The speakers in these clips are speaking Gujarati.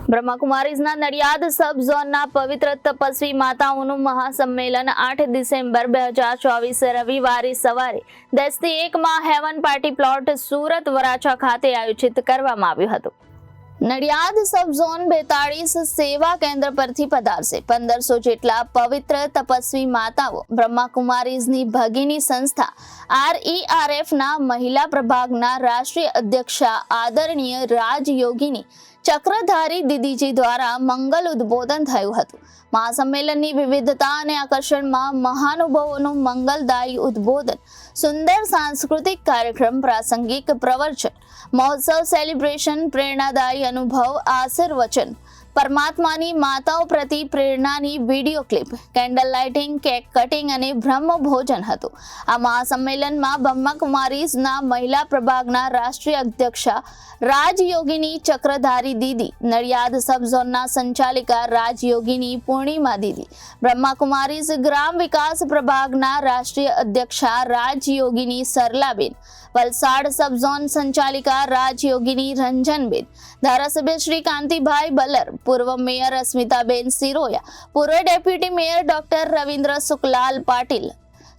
બ્રહ્માકુમારીઝના નડિયાદ સબ ઝોનના પવિત્ર તપસ્વી માતાઓનું મહાસંમેલન 8 ડિસેમ્બર 2024 રવિવારે સવારે 10 થી 1 માં heaven party plot Surat Varachha ખાતે આયોજિત કરવામાં આવ્યું હતું। નડિયાદ સબ ઝોન 42 સેવા કેન્દ્ર પરથી પધારશે 1500 જેટલા પવિત્ર તપસ્વી માતાઓ બ્રહ્માકુમારીઝની ભગીની સંસ્થા RERF ના મહિલા પ્રભાગના રાષ્ટ્રીય અધ્યક્ષા આદરણીય રાજયોગીની ચક્રધારી દીદીજી દ્વારા મંગલ ઉદ્બોધન થયું હતું। મહાસંમેલનની વિવિધતા અને આકર્ષણમાં મહાનુભાવોનું મંગલદાયી ઉદ્બોધન, સુંદર સાંસ્કૃતિક કાર્યક્રમ, પ્રાસંગિક પ્રવચન, મહોત્સવ સેલિબ્રેશન, પ્રેરણાદાયી અનુભવ, આશીર્વચન, પરમાત્માની માતાઓ પ્રતિ પ્રેરણાની video clip, candle lighting, cake cutting અને બ્રહ્મ ભોજન હતું। આ મહાસંમેલનમાં બ્રહ્માકુમારીઝના મહિલા પ્રભાગના રાષ્ટ્રીય અધ્યક્ષા રાજયોગીની ચક્રધારી દીદી, નડિયાદ સબ ઝોનના સંચાલિકા રાજયોગીની પૂર્ણિમા દીદી, બ્રહ્માકુમારીઝ ગ્રામ વિકાસ પ્રભાગના રાષ્ટ્રીય અધ્યક્ષા રાજયોગીની સરલાબેન, વલસાડ સબ ઝોન સંચાલિકા રાજયોગીની રંજનબેન, ધારાસભ્ય શ્રી કાંતિભાઈ બલર, પૂર્વ મેયર અસ્મિતાબેન સિરોયા, પૂર્વ deputy mayor doctor Ravindra Sukhlal Patil,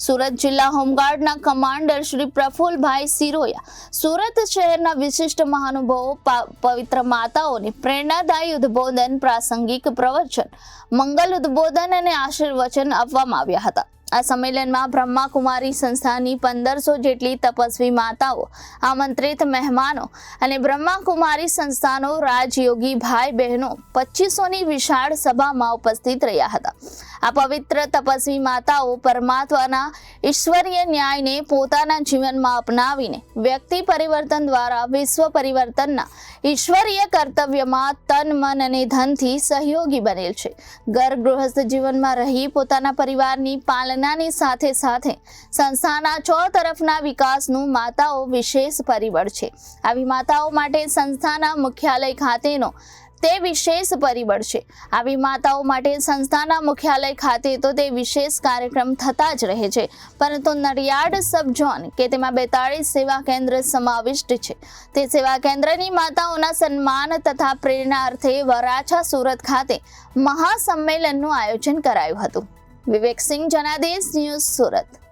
Surat જિલ્લા હોમગાર્ડના કમાન્ડર શ્રી પ્રફુલભાઈ સિરોયા, સુરત શહેરના વિશિષ્ટ મહાનુભાવો પવિત્ર માતાઓને પ્રેરણાદાયી ઉદ્બોધન, પ્રાસંગિક પ્રવચન, મંગલ ઉદ્બોધન અને આશીર્વચન આપવામાં આવ્યા હતા। આ સંમેલનમાં બ્રહ્માકુમારી સંસ્થાની 1500 જેટલી તપસ્વી માતાઓ, આમંત્રિત મહેમાનો અને બ્રહ્માકુમારી સંસ્થાનો રાજયોગી ભાઈ બહેનો 2500ની વિશાળ સભામાં ઉપસ્થિત રહ્યા હતા। આ પવિત્ર તપસ્વી માતાઓ પરમાત્માના ઈશ્વરીય ન્યાયને પોતાના જીવનમાં અપનાવીને વ્યક્તિ પરિવર્તન દ્વારા વિશ્વ પરિવર્તનના ઈશ્વરીય કર્તવ્યમાં તન, મન અને ધનથી સહયોગી બનેલ છે। ઘર ગૃહસ્થ જીવનમાં રહી પોતાના પરિવારની પાલનાની સાથે સાથે સંસ્થાના ચોતરફના વિકાસનું માતાઓ વિશેષ પરિબળ છે। આવી માતાઓ માટે સંસ્થાના મુખ્યાલય ખાતેનો તે વિશેષ પરિબળ છે। આવી માતાઓ માટે સંસ્થાના મુખ્યાલય ખાતે તો તે વિશેષ કાર્યક્રમ થતા જ રહે છે, પરંતુ નડિયાદ સબ ઝોન કે તેમાં 42 સેવા કેન્દ્ર સમાવિષ્ટ છે, તે સેવા કેન્દ્રની માતાઓના સન્માન તથા પ્રેરણા અર્થે વરાછા સુરત ખાતે મહાસંમેલનનું આયોજન કરાયું હતું। વિવેક સિંહ, જનાદેશ ન્યૂઝ, સુરત।